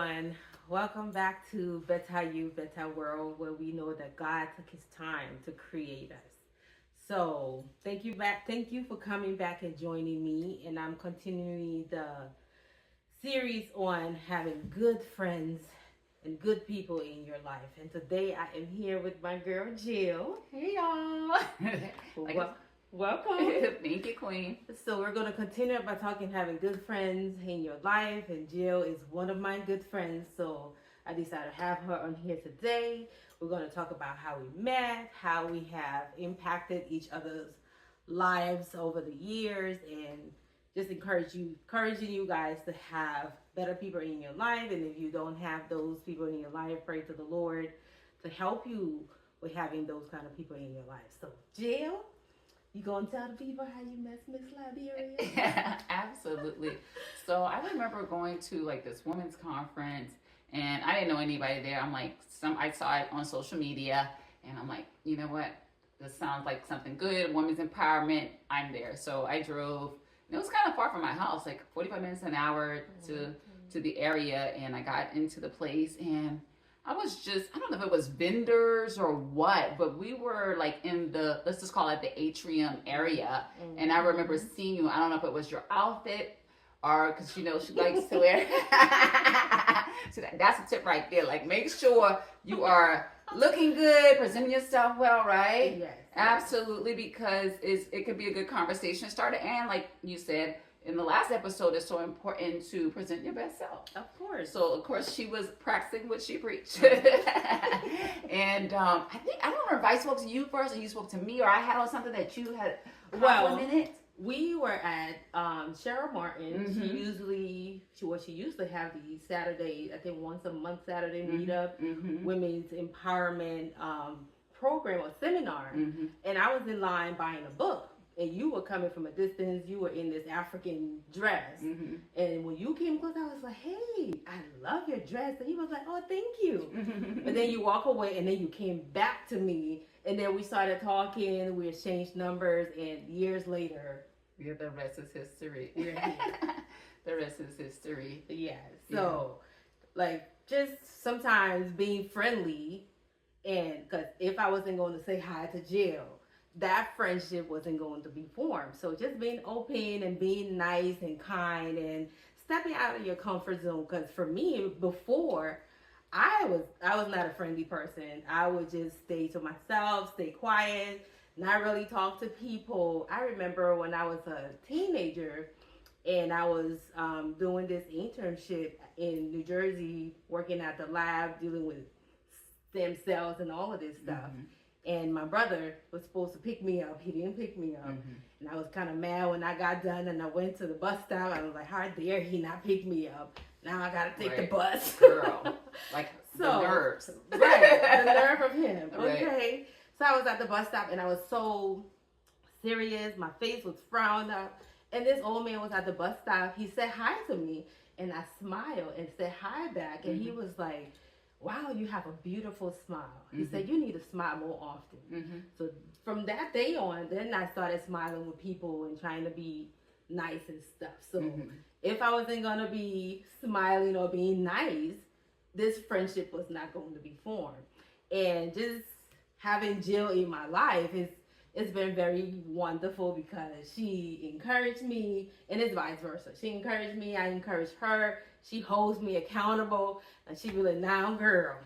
everyone. Welcome back to Better You, Better World, where we know that God took his time to create us. So thank you for coming back and joining me. And I'm continuing the series on having good friends and good people in your life. And today I am here with my girl Jill. Hey y'all. Well, welcome. Thank you, Queen. So we're going to continue by talking having good friends in your life, and Jill is one of my good friends. So I decided to have her on here today. We're going to talk about how we met, how we have impacted each other's lives over the years, and just encouraging you guys to have better people in your life. And if you don't have those people in your life, pray to the Lord to help you with having those kind of people in your life. So Jill, you gonna tell the people how you met Miss Liberia? Absolutely. So I remember going to like this women's conference, and I didn't know anybody there. I saw it on social media, and I'm like, you know what? This sounds like something good. Women's empowerment. I'm there. So I drove. And it was kind of far from my house, like 45 minutes an hour to the area, and I got into the place, and I don't know if it was vendors or what, but we were like in let's just call it the atrium area. Mm-hmm. And I remember seeing you. I don't know if it was your outfit or because, she likes to wear. So that's a tip right there. Like, make sure you are looking good, presenting yourself well, right? Yes. Absolutely, because it could be a good conversation starter. And like you said, in the last episode, it's so important to present your best self. Of course. So, of course, she was practicing what she preached. And I don't know if I spoke to you first or you spoke to me, or I had on something that you had complimented. We were at Cheryl Martin. Mm-hmm. She used to have these Saturday, I think once a month Saturday meetup, women's empowerment program or seminar. Mm-hmm. And I was in line buying a book. And you were coming from a distance. You were in this African dress. Mm-hmm. And when you came close, I was like, hey, I love your dress. And he was like, oh, thank you. And then you walk away, and then you came back to me. And then we started talking. We exchanged numbers. And years later, the rest is history. We're here. The rest is history. Yeah. So, just sometimes being friendly. And because if I wasn't going to say hi to Jill, that friendship wasn't going to be formed. So just being open and being nice and kind and stepping out of your comfort zone. Because for me, before, I was not a friendly person. I would just stay to myself, stay quiet, not really talk to people. I remember when I was a teenager and I was doing this internship in New Jersey, working at the lab, dealing with stem cells and all of this stuff. Mm-hmm. And my brother was supposed to pick me up. He didn't pick me up. Mm-hmm. And I was kind of mad when I got done and I went to the bus stop. I was like, how dare he not pick me up? Now I got to take the bus. Girl, the nerves. Right, the nerve of him. Right. Okay. So I was at the bus stop and I was so serious. My face was frowned up. And this old man was at the bus stop. He said hi to me. And I smiled and said hi back. And he was like, wow, you have a beautiful smile. He said, you need to smile more often. Mm-hmm. So from that day on, then I started smiling with people and trying to be nice and stuff. So if I wasn't going to be smiling or being nice, this friendship was not going to be formed. And just having Jill in my life it's been very wonderful because she encouraged me, and it's vice versa. She encouraged me, I encourage her. She holds me accountable, and she be like, now, girl.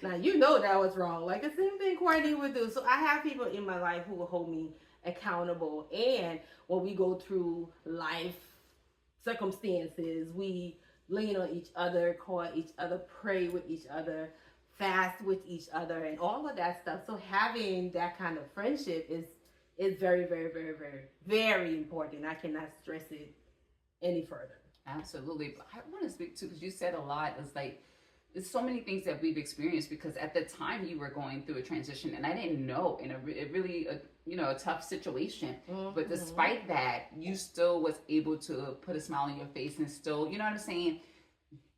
Now, you know that was wrong. Like the same thing Courtney would do. So I have people in my life who will hold me accountable. And when we go through life circumstances, we lean on each other, call each other, pray with each other, fast with each other, and all of that stuff. So having that kind of friendship is very, very, very, very, very important. I cannot stress it any further. Absolutely. But I want to speak to, because you said a lot, it's like, there's so many things that we've experienced, because at the time you were going through a transition, and I didn't know, in a really a tough situation. Mm-hmm. But despite that, you still was able to put a smile on your face and still, you know what I'm saying,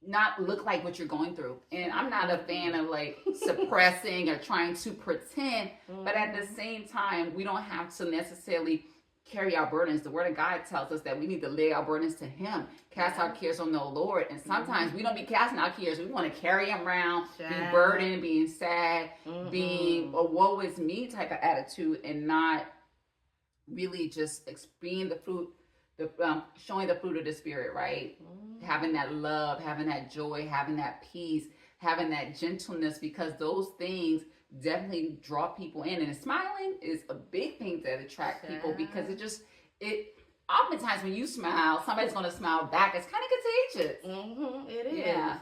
not look like what you're going through. And I'm not a fan of like suppressing or trying to pretend, but at the same time, we don't have to necessarily carry our burdens. The word of God tells us that we need to lay our burdens to him, cast our cares on the Lord. And sometimes we don't be casting our cares. We want to carry them around, be burdened, being sad, being a woe is me type of attitude, and not really just being the fruit, showing the fruit of the Spirit, right? Having that love, having that joy, having that peace, having that gentleness, because those things definitely draw people in. And smiling is a big thing that attract people, because it oftentimes when you smile, somebody's going to smile back. It's kind of contagious. It is. Yeah.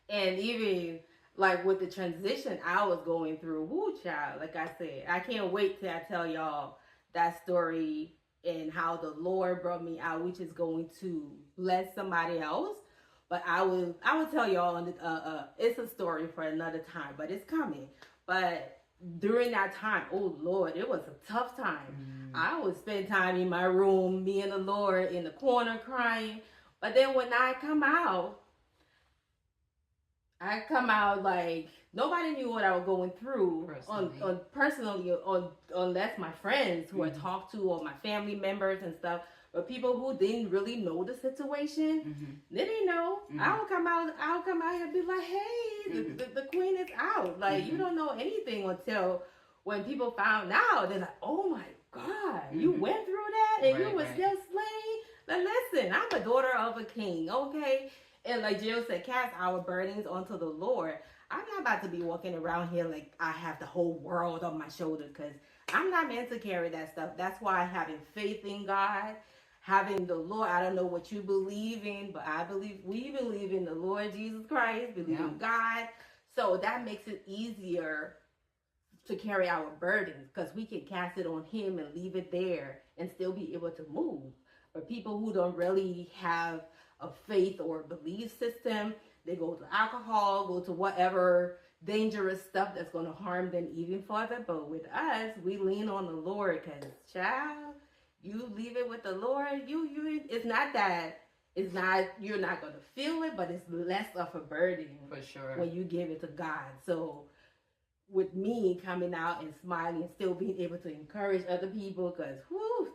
And even like with the transition I was going through, whoo, child, like I said, I can't wait till I tell y'all that story and how the Lord brought me out, which is going to bless somebody else. But I will tell y'all, it's a story for another time, but it's coming. But during that time, oh Lord, it was a tough time. I would spend time in my room, me and the Lord in the corner crying. But then when I come out like nobody knew what I was going through personally, unless my friends who I talked to, or my family members and stuff. But people who didn't really know the situation, they didn't know. I'll come out here and be like, hey, the queen is out. Like, you don't know anything until when people found out. They're like, oh my God, you went through that and you were still slain? But listen, I'm a daughter of a king, okay? And like Jill said, cast our burdens onto the Lord. I'm not about to be walking around here like I have the whole world on my shoulder, because I'm not meant to carry that stuff. That's why having faith in God, having the Lord, I don't know what you believe in, but we believe in the Lord Jesus Christ, believe in God. So that makes it easier to carry our burdens, because we can cast it on him and leave it there and still be able to move. But people who don't really have a faith or belief system, they go to alcohol, go to whatever dangerous stuff that's going to harm them even further. But with us, we lean on the Lord, because child, you leave it with the Lord. It's not that you're not going to feel it, but it's less of a burden for sure when you give it to God. So with me coming out and smiling and still being able to encourage other people, because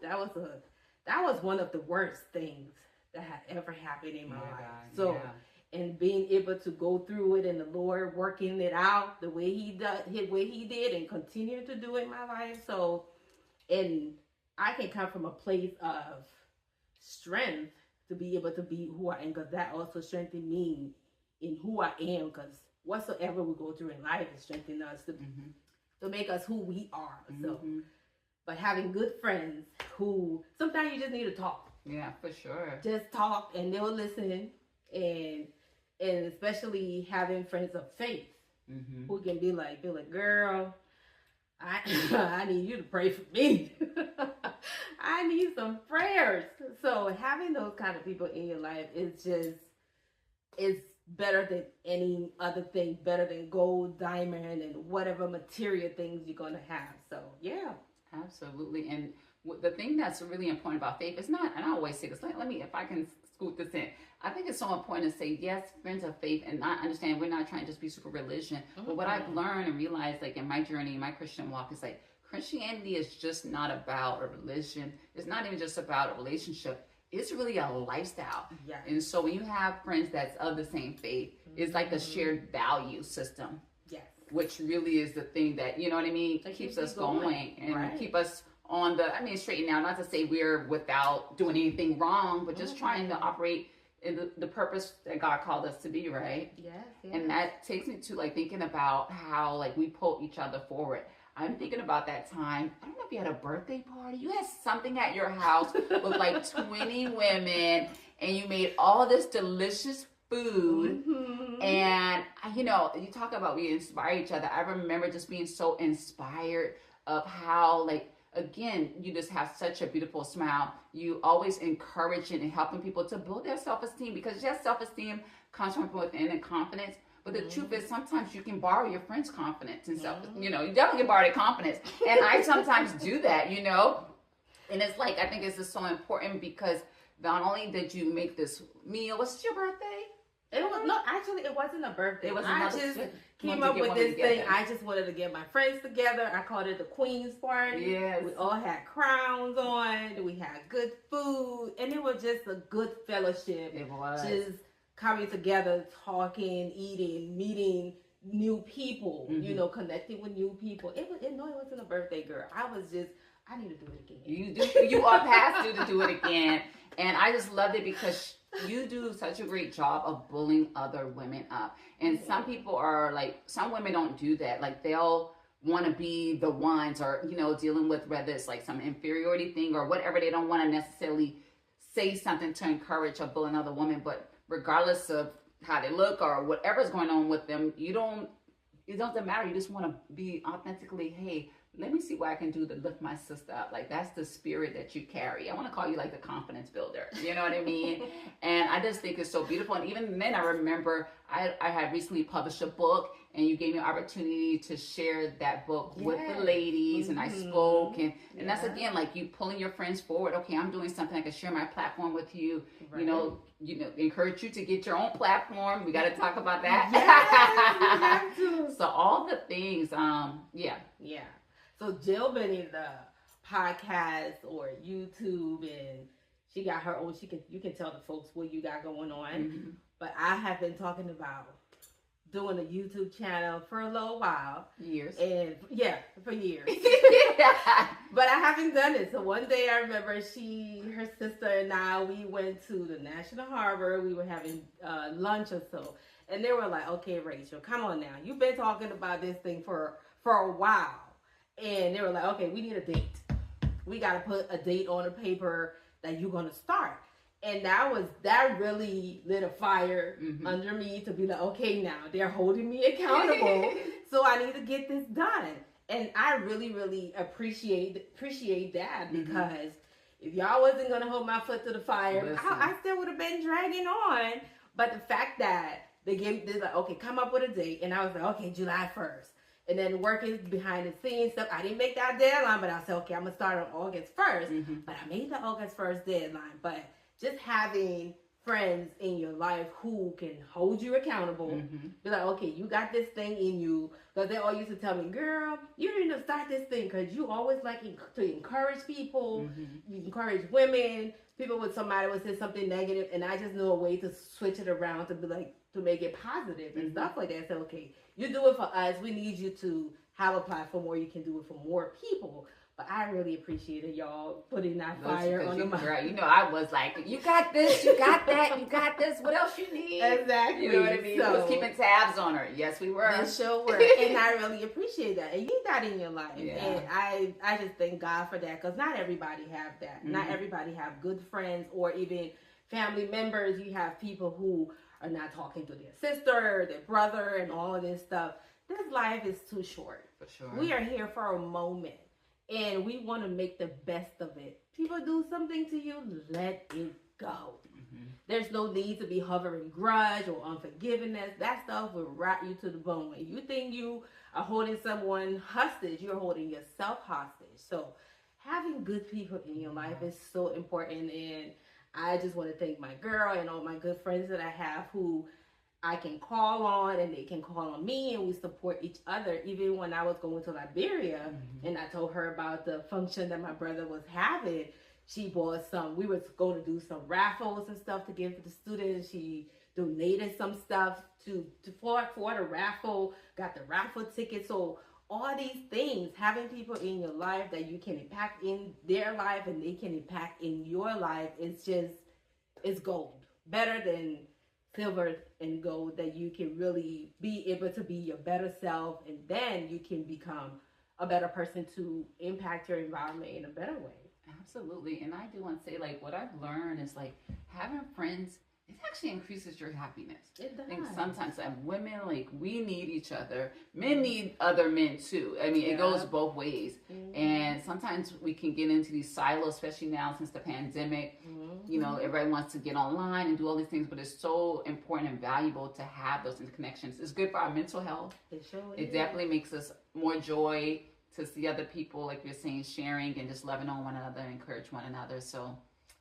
that was one of the worst things that had ever happened in my life. So and being able to go through it, and the Lord working it out the way he did and continue to do it in my life. So, and I can come from a place of strength to be able to be who I am, because that also strengthened me in who I am, because whatsoever we go through in life is strengthening us to make us who we are. So, but having good friends who sometimes you just need to talk. Yeah, for sure. Just talk and they'll listen, and especially having friends of faith who can be like, girl, I need you to pray for me. I need some prayers. So having those kind of people in your life is better than any other thing, better than gold, diamond, and whatever material things you're going to have. So, yeah. Absolutely. And the thing that's really important about faith is not, and I always say this, let me, if I can scoot this in, I think it's so important to say, yes, friends of faith, and not understand we're not trying to just be super religion. But what I've learned and realized, like in my journey, my Christian walk, is like Christianity is just not about a religion. It's not even just about a relationship. It's really a lifestyle. Yeah. And so when you have friends that's of the same faith, it's like a shared value system. Yes. Which really is the thing that, you know what I mean, keeps us going and keep us on straight and narrow. Not to say we're without doing anything wrong, but just trying to operate in the purpose that God called us to be, right? Yes. And that takes me to like thinking about how like we pull each other forward. I'm thinking about that time. I don't know if you had a birthday party. You had something at your house with like 20 women, and you made all this delicious food. And, you know, you talk about we inspire each other. I remember just being so inspired of how, like, again, you just have such a beautiful smile. You always encouraging and helping people to build their self-esteem, because yes, self-esteem comes from within and confidence. But the truth is, sometimes you can borrow your friend's confidence and self. You know, you definitely can borrow their confidence, and I sometimes do that. You know, and it's like I think it's just so important, because not only did you make this meal. What's your birthday? It was no, actually, it wasn't a birthday. It was I another. just Wanted came to up get with women this thing. together. I just wanted to get my friends together. I called it the Queen's Party. Yes. We all had crowns on. We had good food, and it was just a good fellowship. It was. Just coming together, talking, eating, meeting new people. Mhm. You know, connecting with new people. It wasn't a birthday, girl. I need to do it again. You are past due to do it again. And I just loved it because you do such a great job of bullying other women up. And some people are like, some women don't do that. Like they'll want to be the ones or, you know, dealing with whether it's like some inferiority thing or whatever. They don't want to necessarily say something to encourage or bully another woman. But regardless of how they look or whatever's going on with them, it doesn't matter. You just want to be authentically, hey, let me see what I can do to lift my sister up. Like that's the spirit that you carry. I want to call you like the confidence builder. You know what I mean? And I just think it's so beautiful. And even then I remember I had recently published a book and you gave me an opportunity to share that book with the ladies and I spoke and that's again like you pulling your friends forward. Okay, I'm doing something, I can share my platform with you. Right. You know, encourage you to get your own platform. We got to talk about that. Yes, we have to. So all the things, yeah. So Jill been in the podcast or YouTube, and she got her own. You can tell the folks what you got going on. Mm-hmm. But I have been talking about doing a YouTube channel for a little while. Years. And for years. But I haven't done it. So one day I remember her sister and I, we went to the National Harbor. We were having lunch or so. And they were like, okay, Rachel, come on now. You've been talking about this thing for a while. And they were like, okay, we need a date. We got to put a date on the paper that you're going to start. And that really lit a fire under me to be like, okay, now they're holding me accountable. So I need to get this done. And I really, really appreciate that because if y'all wasn't going to hold my foot to the fire, I still would have been dragging on. But the fact that they're like, okay, come up with a date. And I was like, okay, July 1st. And then working behind the scenes stuff. I didn't make that deadline, but I said, okay, I'm going to start on August 1st. But I made the August 1st deadline. But just having friends in your life who can hold you accountable. Be like, okay, you got this thing in you. Because they all used to tell me, girl, you need to start this thing because you always like to encourage people. You encourage women. People with somebody would say something negative. And I just knew a way to switch it around to be like, to make it positive and stuff like that. So, okay, you do it for us. We need you to have a platform where you can do it for more people. But I really appreciated y'all putting that fire on the mic. Girl, you know, I was like, you got this, you got that, you got this. What else you need? Exactly. You know what I mean? So, we was keeping tabs on her. Yes, we were. The show worked. And I really appreciate that. And you need that in your life. Yeah. And I just thank God for that because not everybody have that. Not everybody have good friends or even family members. You have people who are not talking to their sister, their brother, and all of this stuff. This life is too short. For sure. We are here for a moment, and we want to make the best of it. People do something to you, let it go. There's no need to be hovering grudge or unforgiveness. That stuff will rot you to the bone. When you think you are holding someone hostage, you're holding yourself hostage. So having good people in your life is so important, and I just want to thank my girl and all my good friends that I have who I can call on and they can call on me and we support each other. Even when I was going to Liberia and I told her about the function that my brother was having, she bought we were going to do some raffles and stuff to give to the students. She donated some stuff for the raffle, got the raffle ticket. So all these things, having people in your life that you can impact in their life and they can impact in your life, it's gold. Better than silver and gold, that you can really be able to be your better self, and then you can become a better person to impact your environment in a better way. Absolutely. And I do want to say, like, what I've learned is, like, having friends, it actually increases your happiness. It does. I think sometimes women, like, we need each other. Men need other men too. I mean, it goes both ways. And sometimes we can get into these silos, especially now since the pandemic. You know, everybody wants to get online and do all these things, but it's so important and valuable to have those interconnections. It's good for our mental health. It definitely makes us more joy to see other people, like you're saying, sharing and just loving on one another, encourage one another. So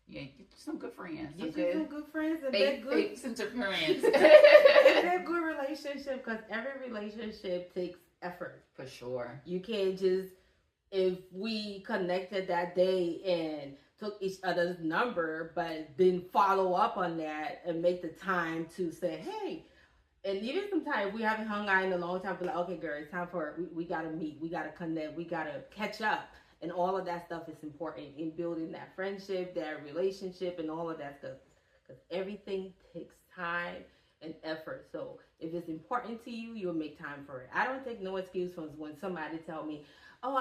Yeah, get some good friends. Get you some good friends and fake, good fake sense of friends. and that good relationship, because every relationship takes effort. For sure. You can't just, if we connected that day and took each other's number, but didn't follow up on that and make the time to say, hey, and even sometimes we haven't hung out in a long time, be like, okay, girl, it's time for, we gotta meet, we gotta connect, we gotta catch up. And all of that stuff is important in building that friendship, that relationship, and all of that stuff. Because everything takes time and effort. So if it's important to you, you'll make time for it. I don't take no excuse from when somebody tell me, oh,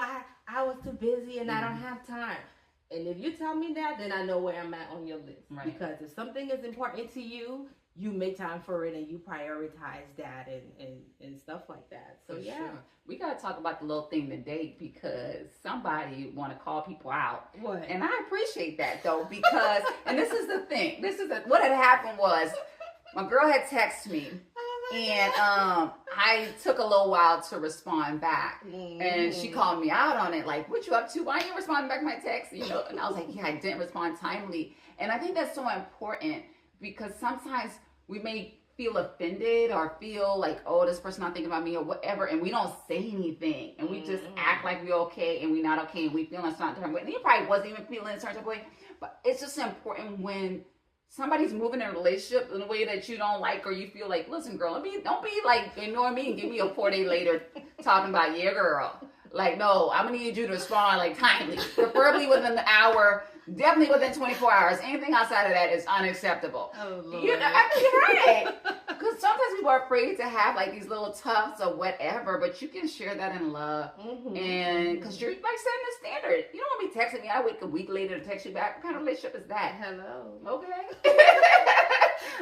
I was too busy and I don't have time. And if you tell me that, then I know where I'm at on your list. Right. Because if something is important to you, you make time for it and you prioritize that and stuff like that. So, yeah. Sure. We got to talk about the little thing today because somebody want to call people out. What? And I appreciate that, though, because, and this is the thing. What had happened was my girl had texted me. And I took a little while to respond back. And she called me out on it, like, what you up to? Why ain't you responding back to my text? You know, and I was like, yeah, I didn't respond timely. And I think that's so important because sometimes we may feel offended or feel like, oh, this person not thinking about me or whatever, and we don't say anything. And we just act like we're okay and we're not okay and we feel a certain type of way. And he probably wasn't even feeling a certain type of way. But it's just important when somebody's moving in a relationship in a way that you don't like or you feel like, listen, girl, don't be like ignore me and give me a 4-day later talking about, yeah, girl. Like, no, I'm going to need you to respond like timely, preferably within the hour, definitely within 24 hours. Anything outside of that is unacceptable. Oh, Lord. You're right. Because sometimes people are afraid to have like these little toughs or whatever, but you can share that in love. And because you're like setting the standard. You don't want me texting me. I wait a week later to text you back. What kind of relationship is that? Hello. Okay.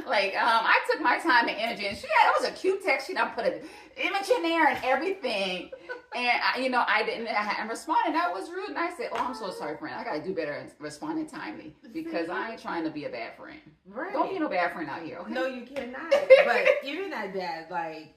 Like, I took my time and energy, and that was a cute text. She done put an image in there and everything. And, I hadn't responded. That was rude. And I said, oh, I'm so sorry, friend. I got to do better in responding timely because I ain't trying to be a bad friend. Right. Don't be no bad friend out here, okay? No, you cannot. But even at that, like,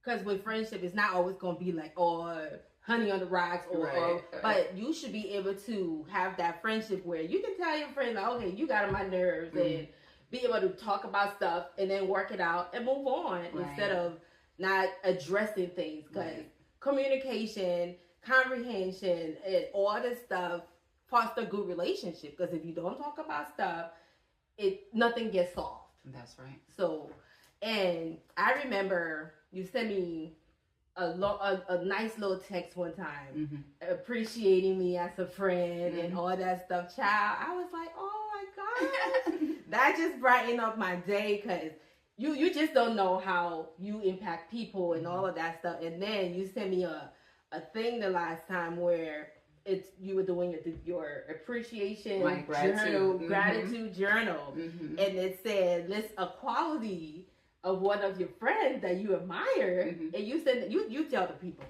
because with friendship, it's not always going to be like, oh, honey on the rocks, or but you should be able to have that friendship where you can tell your friend, like, okay, you got on my nerves, and be able to talk about stuff and then work it out and move on instead of not addressing things. Because communication, comprehension, and all this stuff foster good relationship. Because if you don't talk about stuff, nothing gets solved. That's right. So, and I remember you sent me a nice little text one time, appreciating me as a friend and all that stuff. Child, I was like, oh my God. That just brightened up my day because you just don't know how you impact people and all of that stuff. And then you sent me a thing the last time where you were doing your appreciation journal, gratitude journal, and it said list a quality of one of your friends that you admire, and you said that you tell the people.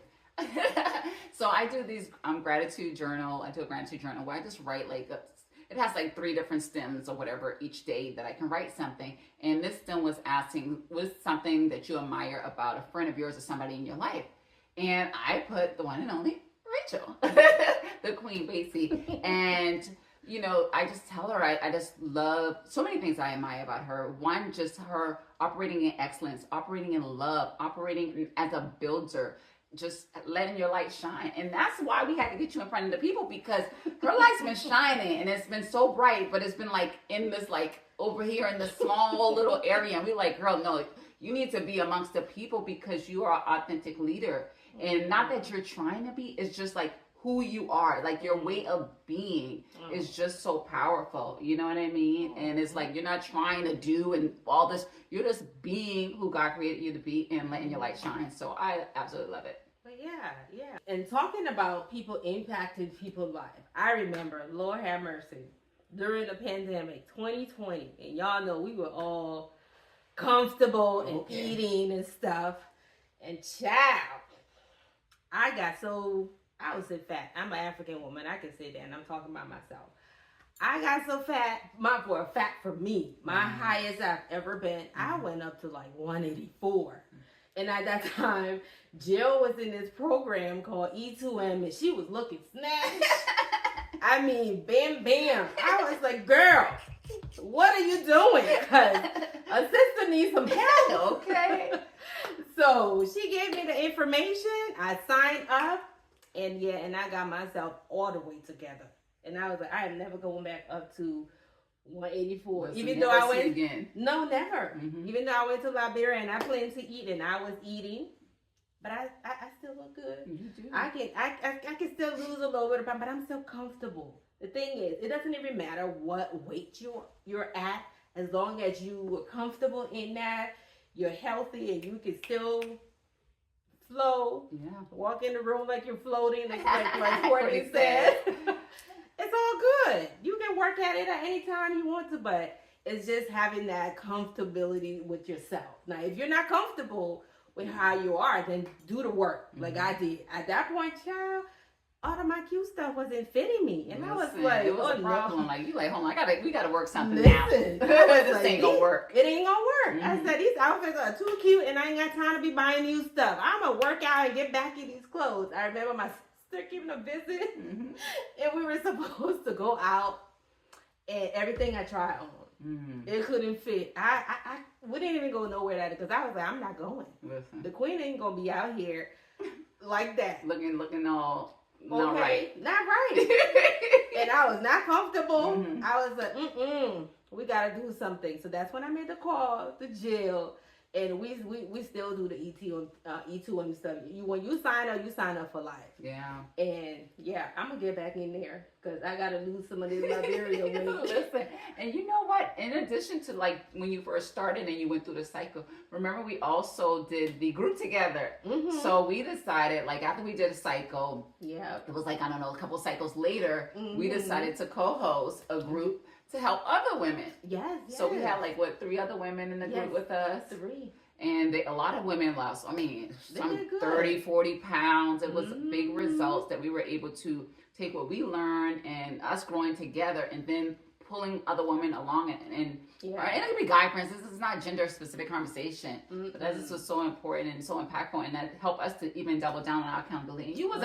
So I do these gratitude journal. I do a gratitude journal where I just write it has like 3 different stems or whatever each day that I can write something. And this stem was asking, what's something that you admire about a friend of yours or somebody in your life? And I put the one and only Rachel, the Queen Basie. And, I just tell her, I just love so many things I admire about her. One, just her operating in excellence, operating in love, operating as a builder, just letting your light shine. And that's why we had to get you in front of the people, because her light's been shining and it's been so bright, but it's been like in this, like over here in this small little area. And we like, girl, no, you need to be amongst the people because you are an authentic leader. And not that you're trying to be, it's just like who you are, like your way of being is just so powerful. You know what I mean? And it's like, you're not trying to do and all this, you're just being who God created you to be and letting your light shine. So I absolutely love it. But yeah. And talking about people impacting people's life, I remember, Lord have mercy, during the pandemic, 2020, and y'all know we were all comfortable and eating and stuff. And child, I was so fat. I'm an African woman. I can say that, and I'm talking about myself. I got so fat, for a fact for me, my highest I've ever been, I went up to like 184. And at that time, Jill was in this program called E2M, and she was looking snatched. I mean, bam, bam. I was like, girl, what are you doing? Because a sister needs some help. Okay. So she gave me the information. I signed up. And I got myself all the way together. And I was like, I am never going back up to 184. Listen, even though I went again. No, never. Mm-hmm. Even though I went to Liberia and I planned to eat and I was eating, but I still look good. You do. I can still lose a little bit of pound, but I'm still comfortable. The thing is, it doesn't even matter what weight you're at, as long as you are comfortable in that, you're healthy, and you can still flow. Yeah. Walk in the room like you're floating, like Courtney said. It's all good. You can work at it at any time you want to, but it's just having that comfortability with yourself. Now, if you're not comfortable with how you are, then do the work like I did. At that point, child, all of my cute stuff wasn't fitting me. And I was like, it was a problem. No. Like, you like, hold on, we gotta work something Listen, out. This like, ain't gonna work. It ain't gonna work. I said, these outfits are too cute and I ain't got time to be buying new stuff. I'm gonna work out and get back in these clothes. I remember my sister giving a visit and we were supposed to go out and everything I tried on, it couldn't fit. We didn't even go nowhere that because I was like, I'm not going. Listen. The queen ain't gonna be out here like that. Looking all Okay, not right. Not right. And I was not comfortable. I was like, we gotta do something. So that's when I made the call to Jill. And we still do the E2 stuff. When you sign up for life. Yeah. And yeah, I'm gonna get back in there because I gotta lose some of this Liberia weight. Listen, and you know what? In addition to like when you first started and you went through the cycle, remember we also did the group together. So we decided, like after we did a cycle, it was like I don't know, a couple cycles later, we decided to co-host a group to help other women. Yes. So we had like 3 other women in the group with us. 3. And a lot of women lost, some 30, 40 pounds. It was big results that we were able to take what we learned and us growing together and then pulling other women along. And it could be guy friends. This is not gender specific conversation. But that just was so important and so impactful. And that helped us to even double down on our accountability. And you was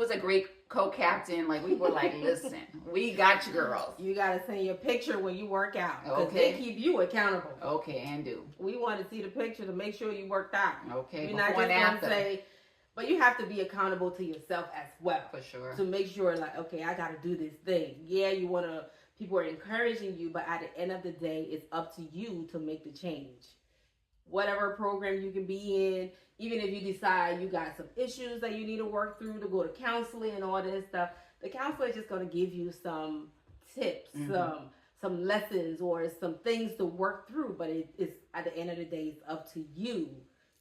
a great co-captain. Like we were like, listen, we got you girls. You gotta send your picture when you work out. Because they keep you accountable. Okay, and do. We want to see the picture to make sure you worked out. Okay. You're not just gonna say, but you have to be accountable to yourself as well. For sure. To make sure like, okay, I gotta do this thing. Yeah, people are encouraging you, but at the end of the day, it's up to you to make the change. Whatever program you can be in, even if you decide you got some issues that you need to work through to go to counseling and all this stuff, the counselor is just going to give you some tips, some lessons or some things to work through. But it's at the end of the day, it's up to you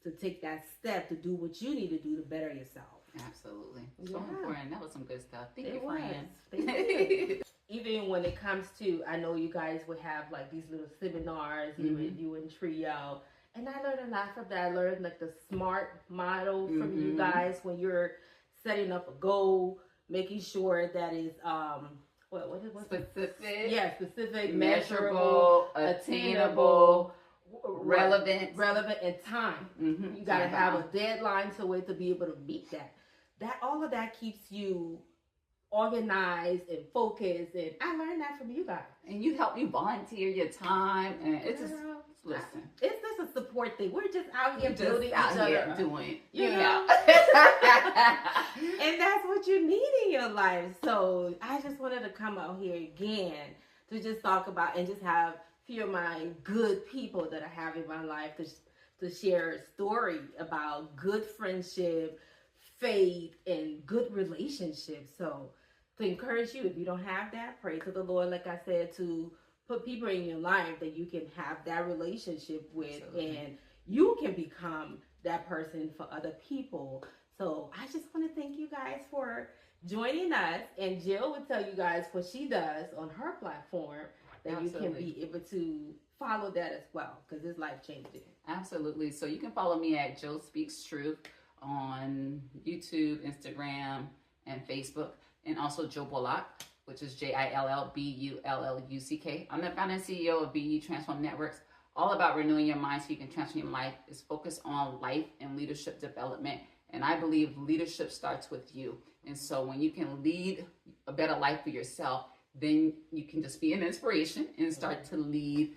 to take that step to do what you need to do to better yourself. Absolutely. So important. That was some good stuff. Thank you, friends. Even when it comes to, I know you guys would have like these little seminars, you and Trio. And I learned a lot from that. I learned like the SMART model from you guys when you're setting up a goal, making sure that is what specific? Yeah, specific, measurable, attainable, relevant, and time. You gotta have a deadline to it to be able to meet that. All of that keeps you organized and focused, and I learned that from you guys. And you volunteer your time, and it's just. Listen, it's just a support thing. We're just out here building each other, doing, you know. And that's what you need in your life. So I just wanted to come out here again to just talk about and just have a few of my good people that I have in my life to share a story about good friendship, faith, and good relationships. So to encourage you, if you don't have that, pray to the Lord, like I said, to put people in your life that you can have that relationship with. Absolutely. And you can become that person for other people. So I just want to thank you guys for joining us. And Jill will tell you guys what she does on her platform that Absolutely. You can be able to follow that as well because it's life-changing. Absolutely. So you can follow me at Jill Speaks Truth on YouTube, Instagram, and Facebook, and also Jill Bullock, which is JILLBULLUCK. I'm the founder and CEO of BU Transform Networks, all about renewing your mind so you can transform your life. It's focused on life and leadership development. And I believe leadership starts with you. And so when you can lead a better life for yourself, then you can just be an inspiration and start to lead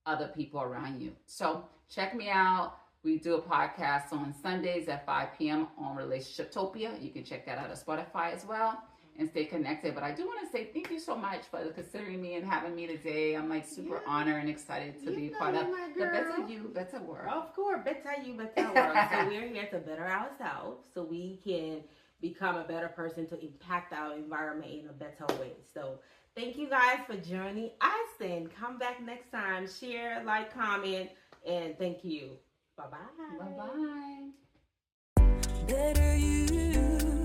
other people around you. So check me out. We do a podcast on Sundays at 5 p.m. on Relationshiptopia. You can check that out at Spotify as well and stay connected. But I do want to say thank you so much for considering me and having me today. I'm like super honored and excited to be part of the Better You, Better World. Of course, better you, better world. So we're here to better ourselves so we can become a better person to impact our environment in a better way. So thank you guys for joining us, and come back next time. Share, like, comment, and thank you. Bye-bye. Bye-bye. Better you,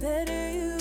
better you.